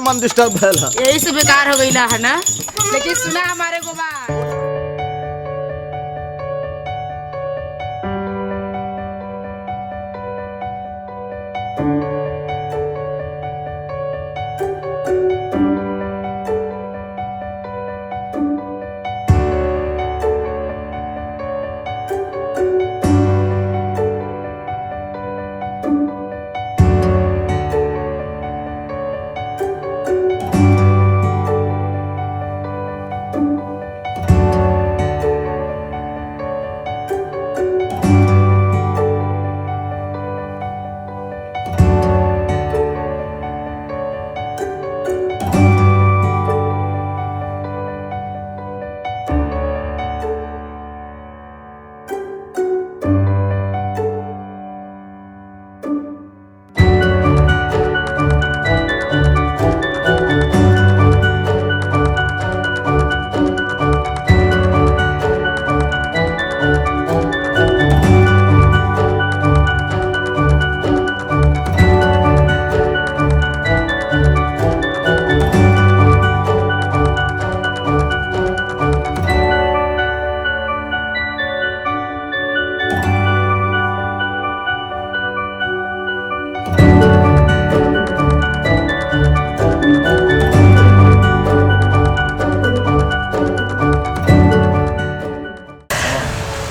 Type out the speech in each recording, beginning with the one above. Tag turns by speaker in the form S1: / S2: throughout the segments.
S1: मन डिस्टर्ब भैला।
S2: यही से बेकार हो गई है ना, लेकिन सुना हमारे को बात।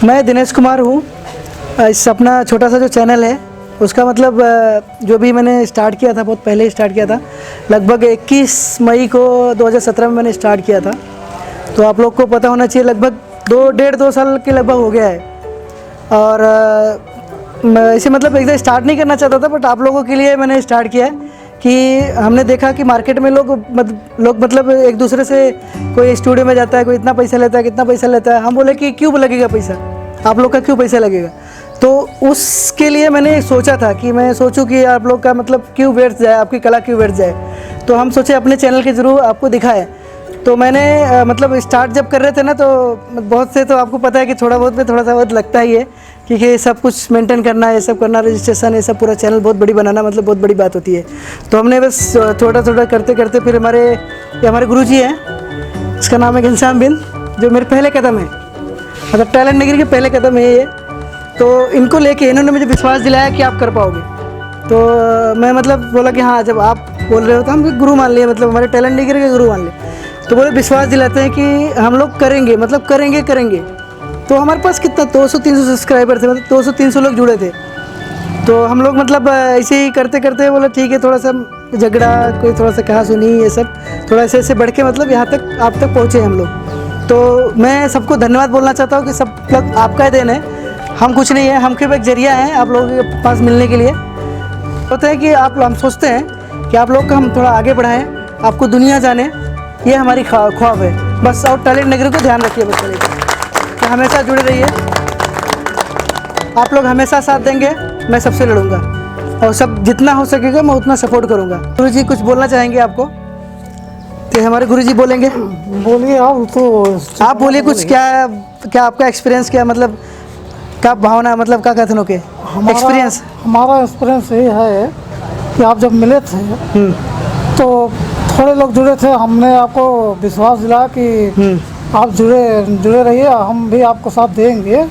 S3: मैं दिनेश कुमार हूँ। इस अपना छोटा सा जो चैनल है उसका मतलब जो भी मैंने स्टार्ट किया था, बहुत पहले स्टार्ट किया था, लगभग 21 मई को 2017 में मैंने स्टार्ट किया था। तो आप लोग को पता होना चाहिए लगभग 2 साल के लगभग हो गया है। और मैं इसे मतलब एकदम स्टार्ट नहीं करना चाहता था, बट आप लोगों के लिए मैंने स्टार्ट किया है कि हमने देखा कि मार्केट में लोग मतलब एक दूसरे से, कोई स्टूडियो में जाता है, कोई इतना पैसा लेता है, कितना पैसा लेता है। हम बोले कि क्यों लगेगा पैसा, आप लोग का क्यों पैसा लगेगा। तो उसके लिए मैंने सोचा था कि मैं सोचूं कि आप लोग का मतलब क्यों व्यर्थ जाए, आपकी कला क्यों व्यर्थ जाए। तो हम सोचे अपने चैनल के ज़रूर आपको दिखाएं। तो मैंने मतलब स्टार्ट जब कर रहे थे ना, तो बहुत से, तो आपको पता है कि थोड़ा सा बहुत लगता ही है, क्योंकि सब कुछ मेंटेन करना, ये सब करना, रजिस्ट्रेशन, ये सब पूरा चैनल बहुत बड़ी बनाना मतलब बहुत बड़ी बात होती है। तो हमने बस थोड़ा करते करते फिर हमारे गुरुजी हैं, इसका नाम है घनश्याम बिंद, जो मेरे पहले कदम है, मतलब टैलेंट नगरी के पहले कदम है ये। तो इनको लेके इन्होंने मुझे विश्वास दिलाया कि आप कर पाओगे। तो मैं मतलब बोला कि हाँ, जब आप बोल रहे हो तो हम गुरु मान लिए, मतलब हमारे टैलेंट नगरी के गुरु मान लिए। तो बोले विश्वास दिलाते हैं कि हम लोग करेंगे, मतलब करेंगे। तो हमारे पास कितना 200-300 सब्सक्राइबर थे, मतलब 200-300 लोग जुड़े थे। तो हम लोग मतलब ऐसे ही करते बोले ठीक है, थोड़ा सा झगड़ा, कोई थोड़ा सा कहा सुनी, ये सब थोड़ा ऐसे बढ़ के मतलब यहाँ तक आप तक पहुँचे हम लोग। तो मैं सबको धन्यवाद बोलना चाहता हूँ कि सब लोग आपका देन है, हम कुछ नहीं है, हम सिर्फ एक जरिया हैं आप लोगों के पास मिलने के लिए। होता है कि हम सोचते हैं कि आप लोग को हम थोड़ा आगे बढ़ाएं, आपको दुनिया जाने, ये हमारी ख्वाब है बस। और टैलेंट नगरी को ध्यान रखिए बस, कि हमेशा जुड़े रहिए। आप लोग हमेशा साथ देंगे, मैं सबसे लड़ूंगा और सब जितना हो सकेगा मैं उतना सपोर्ट करूंगा। गुरुजी कुछ बोलना चाहेंगे आपको, तो हमारे गुरुजी बोलेंगे।
S4: बोलिए आप, तो
S3: आप बोलिए कुछ, क्या आपका एक्सपीरियंस, क्या मतलब क्या भावना, मतलब क्या कथनों के एक्सपीरियंस।
S4: हमारा एक्सपीरियंस ये है कि आप जब मिले थे तो थोड़े लोग जुड़े थे, हमने आपको विश्वास दिलाया कि आप जुड़े रहिए, हम भी आपको साथ देंगे।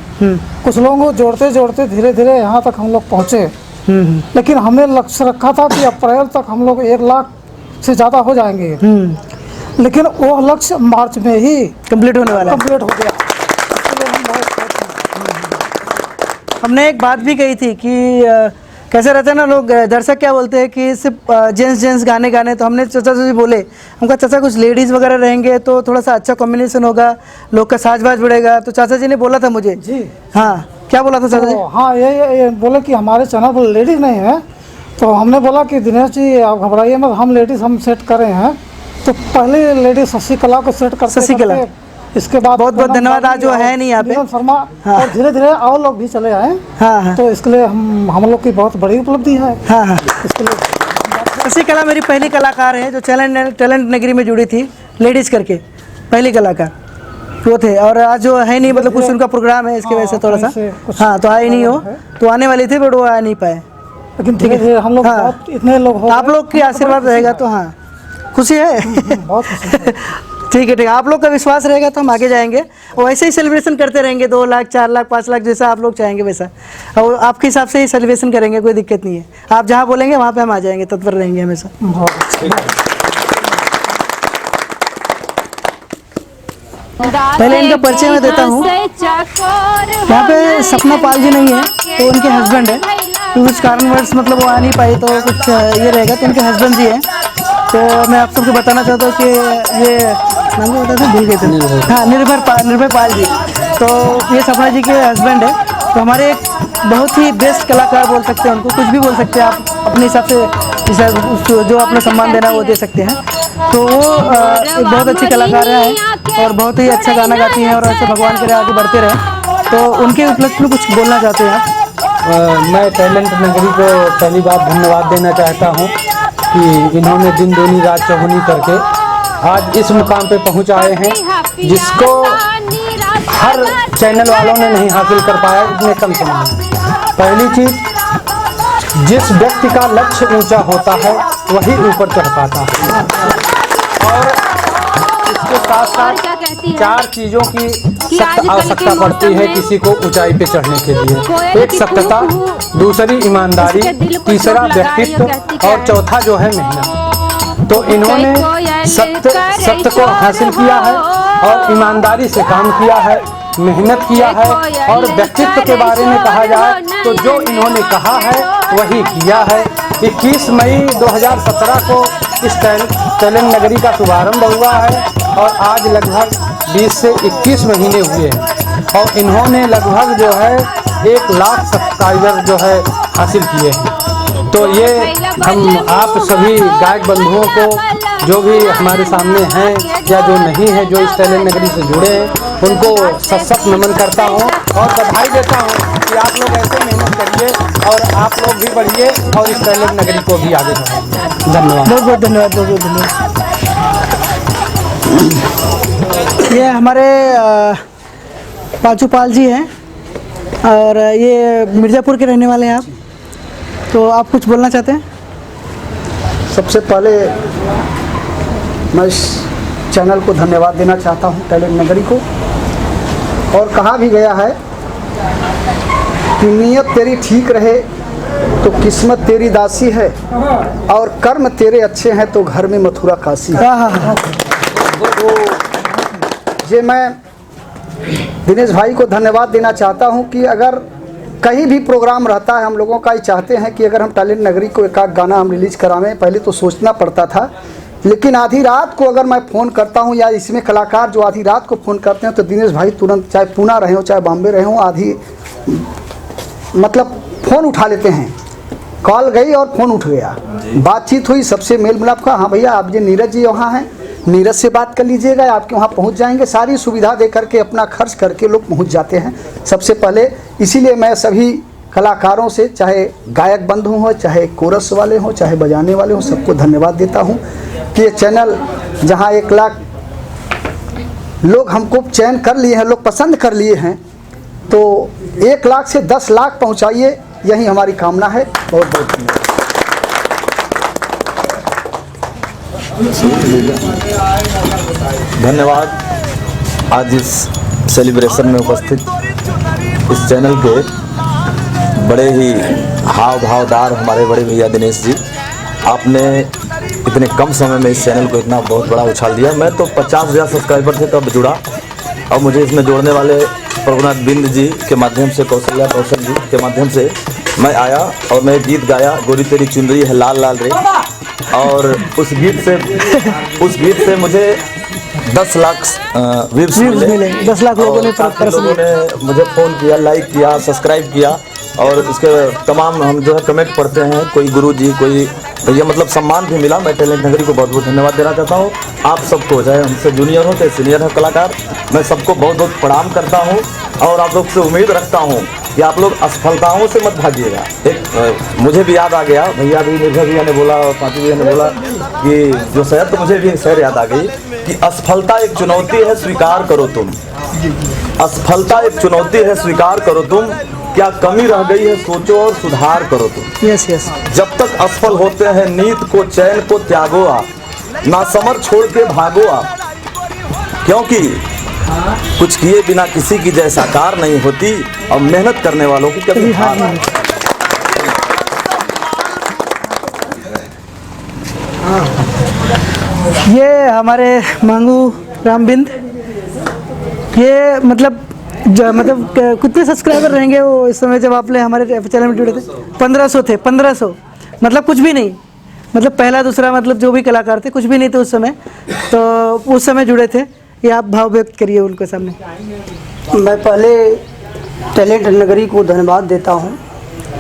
S4: कुछ लोगों को जोड़ते धीरे धीरे यहाँ तक हम लोग पहुँचे। लेकिन हमने लक्ष्य रखा था कि अप्रैल तक हम लोग 1 लाख से ज़्यादा हो जाएंगे, लेकिन वो लक्ष्य मार्च में ही
S3: कंप्लीट होने वाला,
S4: कंप्लीट हो गया।
S3: हमने एक बात भी कही थी कि कैसे रहता है ना, लोग दर्शक क्या बोलते हैं कि सिर्फ जेंट्स गाने। तो हमने चाचा जी बोले, हमका चाचा कुछ लेडीज़ वगैरह रहेंगे तो थोड़ा सा अच्छा कॉम्बिनेशन होगा, लोग का साज-बाज बढ़ेगा। तो चाचा जी ने बोला था मुझे
S4: जी,
S3: हाँ, क्या बोला था चाचा जी?
S4: हाँ, ये बोले कि हमारे चैनल पर लेडीज़ नहीं है। तो हमने बोला कि दिनेश जी आप घबराइए मत, हम लेडीज़ हम सेट कर रहे हैं। तो पहले लेडीज़ शशिकला को सेट करते,
S3: शशिकला,
S4: इसके बाद
S3: बहुत धन्यवाद, आज जो है नहीं यहाँ पे,
S4: शर्मा,
S3: हाँ।
S4: और धीरे धीरे और लोग भी चले आए।
S3: हाँ।
S4: तो इसके लिए हम लोग की बहुत बड़ी उपलब्धि है।
S3: हाँ।
S4: इसके लिए
S3: शशिकला मेरी पहली कलाकार है जो टैलेंट नगरी में जुड़ी थी, लेडीज़ करके पहली कलाकार वो थे। और आज जो है नहीं, मतलब कुछ उनका प्रोग्राम है, इसकी वजह से थोड़ा सा, हाँ, तो आए नहीं हो, तो आने वाली थी बट वो आ नहीं पाए।
S4: लेकिन धीरे धीरे हम लोग,
S3: हाँ,
S4: इतने लोग हो,
S3: आप लोग की आशीर्वाद रहेगा तो हाँ खुशी है?
S4: बहुत खुशी है।
S3: ठीक है, आप लोग का विश्वास रहेगा तो हम आगे जाएंगे और वैसे ही सेलिब्रेशन करते रहेंगे, 2 लाख 4 लाख 5 लाख जैसा आप लोग चाहेंगे वैसा, और आपके हिसाब से ही सेलिब्रेशन करेंगे, कोई दिक्कत नहीं है। आप जहाँ बोलेंगे वहाँ पे हम आ जाएंगे, तत्पर रहेंगे हमेशा। पहले इनका परिचय मैं देता हूँ। यहाँ पे सपना पाल जी नहीं है, तो उनके हस्बैंड है, तो कुछ कारणवश मतलब वो आ नहीं पाई, तो कुछ ये रहेगा, तो उनके हस्बैंड जी हैं। तो मैं आप सबको बताना चाहता हूँ कि ये नाम क्या बताते भूल गए थे, हाँ, निर्भय पाल जी। तो ये सपना जी के हस्बैंड है। तो हमारे एक बहुत ही बेस्ट कलाकार बोल सकते हैं उनको, कुछ भी बोल सकते हैं आप अपने हिसाब से, जो अपना सम्मान देना वो दे सकते हैं। तो वो एक बहुत अच्छी कलाकार हैं और बहुत ही अच्छा गाना गाती हैं और ऐसे भगवान के आगे बढ़ते रहे। तो उनके उपलक्ष्य में कुछ बोलना चाहते हैं आप?
S1: मैं टैलेंट नगरी को पहली बार धन्यवाद देना चाहता हूँ कि इन्होंने दिन दूनी रात चौगुनी करके आज इस मुकाम पे पहुँचाए हैं, जिसको हर चैनल वालों ने नहीं हासिल कर पाया इतने कम समय में। पहली चीज़, जिस व्यक्ति का लक्ष्य ऊंचा होता है वही ऊपर चढ़ पाता है, और इसके साथ साथ 4 चीज़ों की सख्त आवश्यकता पड़ती है किसी को ऊंचाई पे चढ़ने के लिए। एक सख्तता, दूसरी ईमानदारी, तीसरा व्यक्तित्व और चौथा जो है मेहनत। तो इन्होंने सत्य को हासिल किया है और ईमानदारी से काम किया है, मेहनत किया है, और व्यक्तित्व के बारे में कहा जाए तो जो इन्होंने कहा है वही किया है। 21 मई 2017 को इस टैलेंट नगरी का शुभारंभ हुआ है और आज लगभग 20 से 21 महीने हुए हैं और इन्होंने लगभग जो है 1 लाख सब्सक्राइबर जो है हासिल किए हैं। तो ये हम आप सभी गायक बंधुओं को जो भी हमारे सामने हैं या जो नहीं है, जो इस टैलेंट नगरी से जुड़े हैं, उनको सत नमन करता हूँ और बधाई देता हूँ कि आप लोग ऐसे मेहनत करिए और आप लोग भी बढ़िए और इस टैलेंट नगरी को भी आगे बढ़ाइए। धन्यवाद,
S3: बहुत बहुत धन्यवाद, बहुत बहुत धन्यवाद। ये हमारे पाचू पाल जी हैं और ये मिर्ज़ापुर के रहने वाले हैं आप, तो आप कुछ बोलना चाहते हैं?
S5: सबसे पहले मैं इस चैनल को धन्यवाद देना चाहता हूं, टैलेंट नगरी को। और कहा भी गया है कि नीयत तेरी ठीक रहे तो किस्मत तेरी दासी है, और कर्म तेरे अच्छे हैं तो घर में मथुरा काशी है। तो ये मैं दिनेश भाई को धन्यवाद देना चाहता हूं कि अगर कहीं भी प्रोग्राम रहता है, हम लोगों का ही चाहते हैं कि अगर हम टैलेंट नगरी को एक आध गाना हम रिलीज करावें। पहले तो सोचना पड़ता था, लेकिन आधी रात को अगर मैं फ़ोन करता हूं या इसमें कलाकार जो आधी रात को फ़ोन करते हैं तो दिनेश भाई तुरंत, चाहे पूना रहे हो चाहे बॉम्बे रहे हो, आधी मतलब फ़ोन उठा लेते हैं। कॉल गई और फ़ोन उठ गया, बातचीत हुई, सबसे मेल मिलाप का, हाँ भैया आप ये नीरज जी वहाँ हैं, नीरज से बात कर लीजिएगा, आपके वहाँ पहुँच जाएंगे। सारी सुविधा दे करके अपना खर्च करके लोग पहुँच जाते हैं सबसे पहले। इसीलिए मैं सभी कलाकारों से, चाहे गायक बंधु हो, चाहे कोरस वाले हों, चाहे बजाने वाले हों, सबको धन्यवाद देता हूँ कि ये चैनल जहाँ 1 लाख लोग हमको चयन कर लिए हैं, लोग पसंद कर लिए हैं, तो 1 लाख से 10 लाख पहुँचाइए, यही हमारी कामना है। बहुत बहुत धन्यवाद।
S6: धन्यवाद। आज इस सेलिब्रेशन में उपस्थित इस चैनल के बड़े ही हाव भावदार हमारे बड़े भैया दिनेश जी, आपने इतने कम समय में इस चैनल को इतना बहुत बड़ा उछाल दिया। मैं तो 50,000 सब्सक्राइबर थे तब जुड़ा, और मुझे इसमें जोड़ने वाले प्रभुनाथ बिंद जी के माध्यम से, कौशल्या कौशल जी के माध्यम से मैं आया और मैं गीत गाया, गोरी तेरी चुनरी है लाल लाल रे, और उस गीत से मुझे 10 लाख व्यूज मिले।
S3: 10 लाख लोगों ने
S6: मुझे फ़ोन किया, लाइक किया, सब्सक्राइब किया, और इसके तमाम हम जो है कमेंट पढ़ते हैं, कोई गुरु जी, कोई भैया, मतलब सम्मान भी मिला। मैं टैलेंट नगरी को बहुत बहुत धन्यवाद देना चाहता हूँ। आप सबको, चाहे हमसे जूनियर हो चाहे सीनियर हो कलाकार, मैं सबको बहुत बहुत प्रणाम करता हूँ और आप लोग से उम्मीद रखता हूँ कि आप लोग असफलताओं से मत भागिएगा। एक मुझे भी याद आ गया, भैया भी, निर्भय भैया ने बोला और पांचू भैया ने बोला कि जो शायद, तो मुझे भी एक शेर याद आ गई कि असफलता एक चुनौती है, स्वीकार करो तुम। असफलता एक चुनौती है, स्वीकार करो तुम। क्या कमी रह गई है, सोचो और सुधार करो तुम।
S3: Yes yes.
S6: जब तक असफल होते हैं नीत को, चैन को त्यागो आप। नासमझ छोड़ के भागो आप, क्योंकि कुछ किए बिना किसी की जय साकार नहीं होती और मेहनत करने वालों की कभी हार नहीं।
S3: ये हमारे मांगू रामबिंद, ये मतलब कितने सब्सक्राइबर रहेंगे वो इस समय जब आपने हमारे चैनल में जुड़े थे? 1500 थे, 1500 मतलब कुछ भी नहीं, मतलब पहला दूसरा मतलब जो भी कलाकार थे कुछ भी नहीं थे उस समय, तो उस समय जुड़े थे। ये आप भाव व्यक्त करिए उनके सामने।
S5: मैं पहले टैलेंट नगरी को धन्यवाद देता हूँ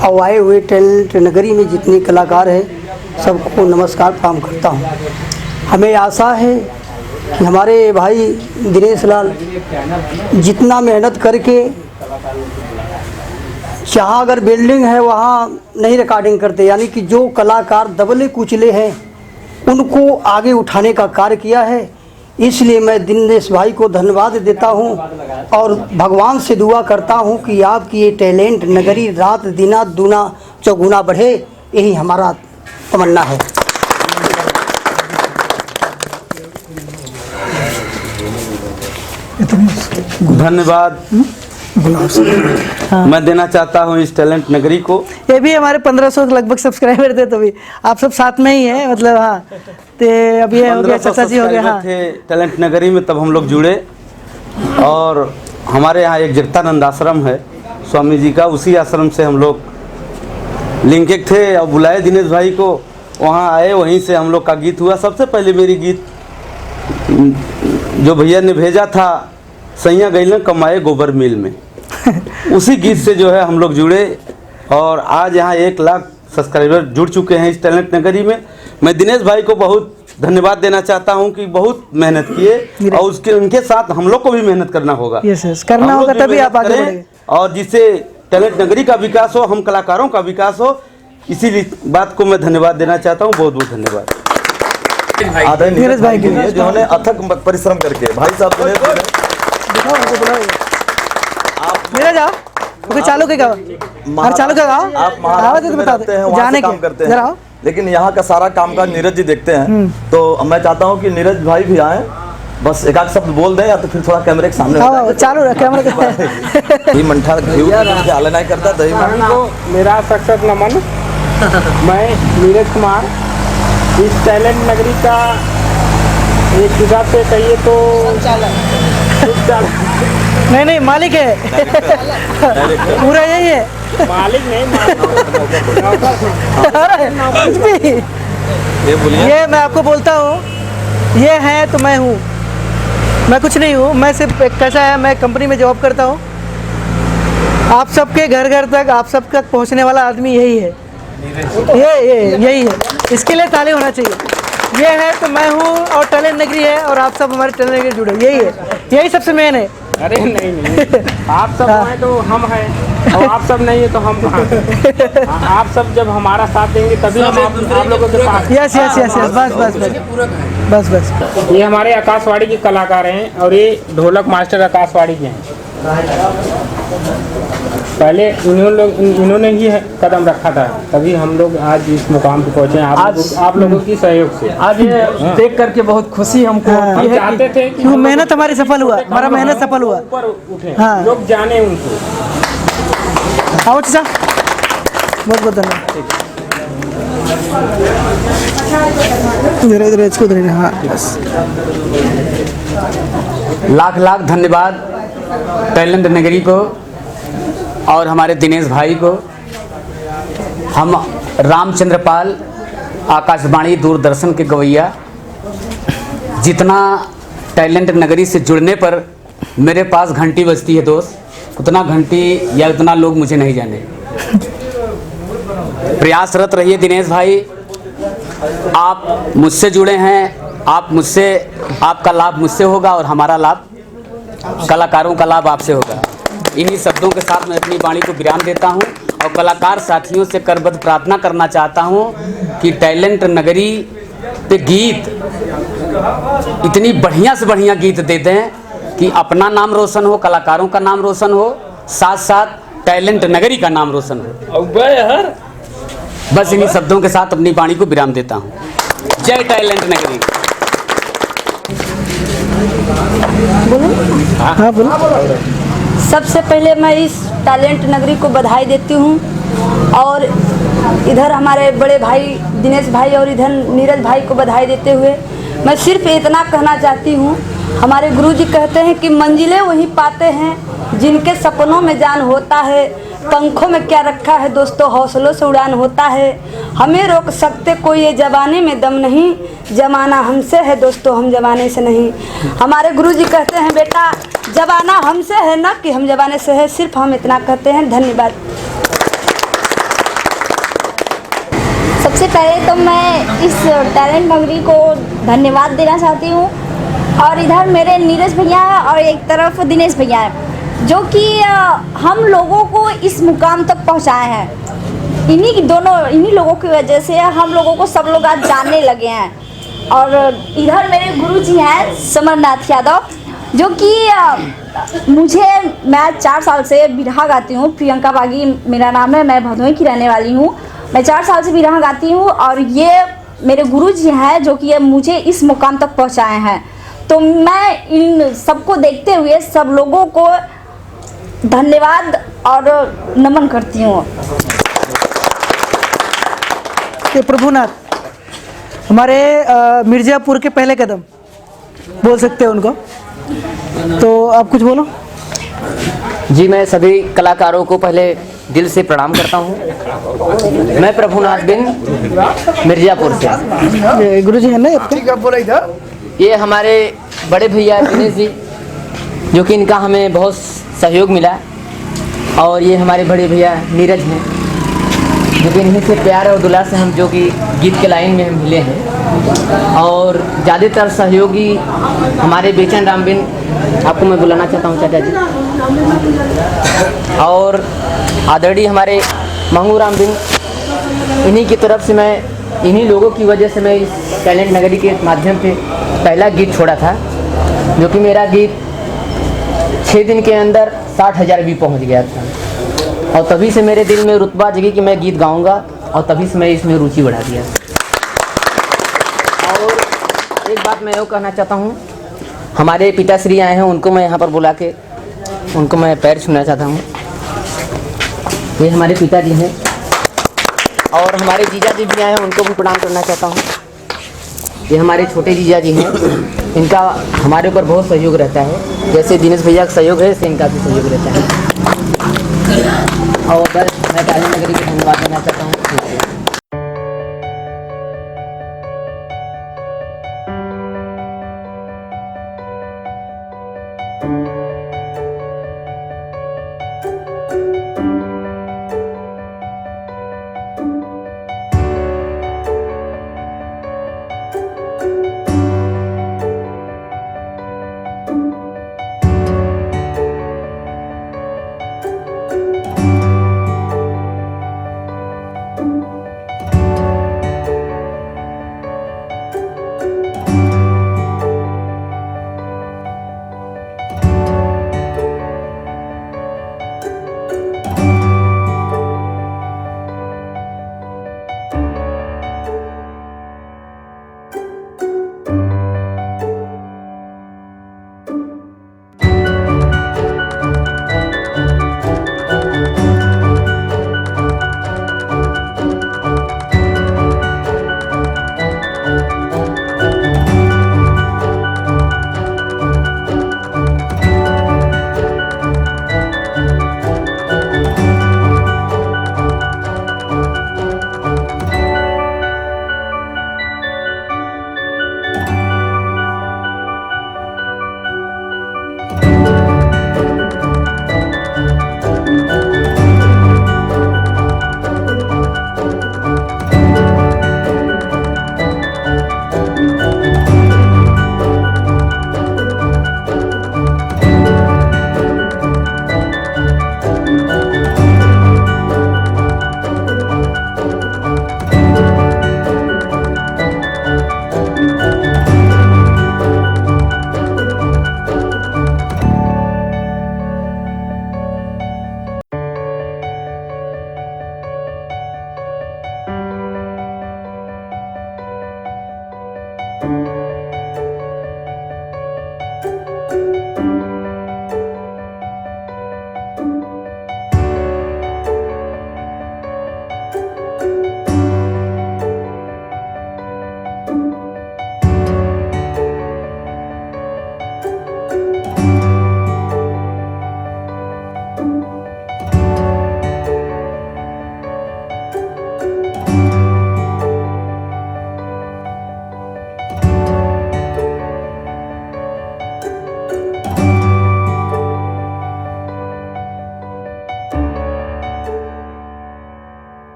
S5: और आए हुए टैलेंट नगरी में जितने कलाकार हैं सबको नमस्कार प्रणाम करता हूँ। हमें आशा है कि हमारे भाई दिनेश लाल जितना मेहनत करके, जहाँ अगर बिल्डिंग है वहाँ नहीं रिकॉर्डिंग करते, यानी कि जो कलाकार दबले कुचले हैं उनको आगे उठाने का कार्य किया है। इसलिए मैं दिनेश भाई को धन्यवाद देता हूँ और भगवान से दुआ करता हूँ कि आपकी ये टैलेंट नगरी रात दिना दूना चौगुना बढ़े, यही हमारा तमन्ना है।
S1: धन्यवाद मैं देना चाहता हूँ इस टैलेंट नगरी को।
S3: ये भी हमारे 1500 लगभग सब्सक्राइबर थे, तभी आप सब साथ में ही हैं, मतलब हाँ। तो अब ये हो गया, चाचा जी हो गया। हाँ,
S1: थे टैलेंट नगरी में तब हम लोग जुड़े और हमारे यहाँ एक जगतानंद आश्रम है स्वामी जी का, उसी आश्रम से हम लोग लिंकेड थे और बुलाए दिनेश भाई को, वहाँ आए, वहीं से हम लोग का गीत हुआ। सबसे पहले मेरी गीत जो भैया ने भेजा था, सैया गैलन कमाए गोबर मिल में, उसी गीत से जो है हम लोग जुड़े और आज यहाँ 1 लाख सब्सक्राइबर जुड़ चुके हैं इस टैलेंट नगरी में। मैं दिनेश भाई को बहुत धन्यवाद देना चाहता हूँ कि बहुत मेहनत किए और उनके साथ हम लोग को भी मेहनत करना होगा।
S3: यस करना होगा, तभी आप आगे बढ़ेंगे और
S1: जिससे टैलेंट नगरी का विकास हो, हम कलाकारों का विकास हो। इसी बात को मैं धन्यवाद देना चाहता हूँ। बहुत बहुत धन्यवाद
S6: नीरज भाई के लिए जिन्होंने अथक परिश्रम करके, भाई साहब
S3: मेरा जाओ ओके, चालू के गाओ, चालू के गाओ,
S6: आप महाराज में रहते हैं, वहाँ से काम करते हैं, लेकिन यहाँ का सारा काम का नीरज जी देखते हैं। तो मैं चाहता हूँ कि नीरज भाई भी आए, बस एक आध शब्द बोल दें या तो फिर थोड़ा कैमरे के सामने
S3: चालू रख कैमरा।
S6: ये मंठा ख्याल नहीं करता दही
S7: को मेरा सख्त नमन। मैं नीरज कुमार, इस टैलेंट नगरी का एक हिसाब से कहिए तो
S3: नहीं मालिक है पूरा यही है,
S7: मालिक नहीं
S3: ये मैं आपको बोलता हूँ, ये है तो मैं हूँ, मैं कुछ नहीं हूँ। मैं सिर्फ कैसा है, मैं कंपनी में जॉब करता हूँ। आप सबके घर घर तक, आप सब तक पहुँचने वाला आदमी यही है, ये यही है। इसके लिए ताली होना चाहिए। ये है तो मैं हूँ और टैलेंट नगरी है और आप सब हमारे टैलेंट नगरी जुड़े, यही है, यही सबसे मेन है।
S7: अरे नहीं आप सब हैं तो हम हैं और आप सब नहीं है तो हम कहाँ। आप सब जब हमारा साथ देंगे तभी हम आप लोगों के साथ।
S3: यस बस।
S7: ये हमारे आकाशवाणी के कलाकार हैं और ये ढोलक मास्टर आकाशवाणी के हैं। पहले इन्होंने ही कदम रखा था, तभी हम लोग आज इस मुकाम पे पहुँचे आप लोगों की सहयोग से। आज ये देख करके बहुत खुशी हमको चाहते थे कि
S3: मेहनत हमारी सफल हुआ, हमारा मेहनत सफल हुआ,
S7: ऊपर उठे,
S3: हाँ।
S7: लोग जाने उनको।
S3: आओ चाचा, बहुत बहुत धन्यवाद। हाँ,
S8: लाख लाख धन्यवाद टैलेंट नगरी को और हमारे दिनेश भाई को। हम रामचंद्र पाल, आकाशवाणी दूरदर्शन के गवैया, जितना टैलेंट नगरी से जुड़ने पर मेरे पास घंटी बजती है दोस्त, उतना घंटी या उतना लोग मुझे नहीं जाने। प्रयासरत रहिए दिनेश भाई, आप मुझसे जुड़े हैं, आप मुझसे, आपका लाभ मुझसे होगा और हमारा लाभ, कलाकारों का लाभ आपसे होगा। इन्हीं शब्दों के साथ मैं अपनी वाणी को विराम देता हूं और कलाकार साथियों से करबद्ध प्रार्थना करना चाहता हूं कि टैलेंट नगरी पे गीत इतनी बढ़िया से बढ़िया गीत दे दें कि अपना नाम रोशन हो, कलाकारों का नाम रोशन हो, साथ साथ टैलेंट नगरी का नाम रोशन हो। बस इन्हीं शब्दों के साथ अपनी वाणी को विराम देता हूं। जय टैलेंट नगरी।
S3: हाँ बोलो।
S9: सबसे पहले मैं इस टैलेंट नगरी को बधाई देती हूँ और इधर हमारे बड़े भाई दिनेश भाई और इधर नीरज भाई को बधाई देते हुए मैं सिर्फ इतना कहना चाहती हूँ, हमारे गुरुजी कहते हैं कि मंजिलें वही पाते हैं जिनके सपनों में जान होता है। पंखों में क्या रखा है दोस्तों, हौसलों से उड़ान होता है। हमें रोक सकते कोई ये जमाने में दम नहीं, जमाना हमसे है दोस्तों, हम जमाने से नहीं। हमारे गुरुजी कहते हैं बेटा जमाना हमसे है ना कि हम जमाने से है, सिर्फ हम इतना कहते हैं। धन्यवाद।
S10: सबसे पहले तो मैं इस टैलेंट नगरी को धन्यवाद देना चाहती हूँ और इधर मेरे नीरज भैया और एक तरफ दिनेश भैया हैं जो कि हम लोगों को इस मुकाम तक पहुँचाए हैं। इन्हीं लोगों की वजह से हम लोगों को सब लोग आज जानने लगे हैं। और इधर मेरे गुरुजी हैं समरनाथ यादव जो कि मैं 4 साल से बिरहा गाती हूँ। प्रियंका बागी मेरा नाम है, मैं भदोही की रहने वाली हूँ। मैं 4 साल से बिरहा गाती हूँ और ये मेरे गुरुजी हैं जो कि ये मुझे इस मुकाम तक पहुँचाए हैं। तो मैं इन सबको देखते हुए सब लोगों को धन्यवाद और नमन करती हूँ।
S3: प्रभुनाथ हमारे मिर्ज़ापुर के पहले कदम बोल सकते हैं उनको, तो आप कुछ बोलो।
S11: जी, मैं सभी कलाकारों को पहले दिल से प्रणाम करता हूँ। मैं प्रभुनाथ बिन मिर्ज़ापुर से।
S3: गुरुजी है ना आपके?
S11: ये हमारे बड़े भैया दिनेश जी जो कि इनका हमें बहुत सहयोग मिला, और ये हमारे बड़े भैया नीरज हैं जो कि इन्हीं से प्यार और दुलार से हम जो कि गीत के लाइन में हम मिले हैं। और ज़्यादातर सहयोगी हमारे बेचन राम बिन, आपको मैं बुलाना चाहता हूँ चाचा जी, और आदरणीय हमारे मंगू राम बिन, इन्हीं की तरफ से मैं इन्हीं लोगों की वजह से मैं इस टैलेंट नगरी के माध्यम से पहला गीत छोड़ा था जो कि मेरा गीत 6 दिन के अंदर 60,000 भी पहुंच गया था। और तभी से मेरे दिल में रुतबा जगी कि मैं गीत गाऊंगा, और तभी से मैं इसमें रुचि बढ़ा दिया। और एक बात मैं ये कहना चाहता हूँ, हमारे पिताश्री आए हैं, उनको मैं यहाँ पर बुला के उनको मैं पैर छूना चाहता हूँ। ये हमारे पिताजी हैं और हमारे जीजा जी भी आए हैं, उनको भी प्रणाम करना चाहता हूँ। ये हमारे छोटे जीजा जी हैं, इनका हमारे ऊपर बहुत सहयोग रहता है। जैसे दिनेश भैया का सहयोग है, वैसे इनका भी सहयोग रहता है। और बस मैं टैलेंट नगरी को धन्यवाद देना चाहता हूँ।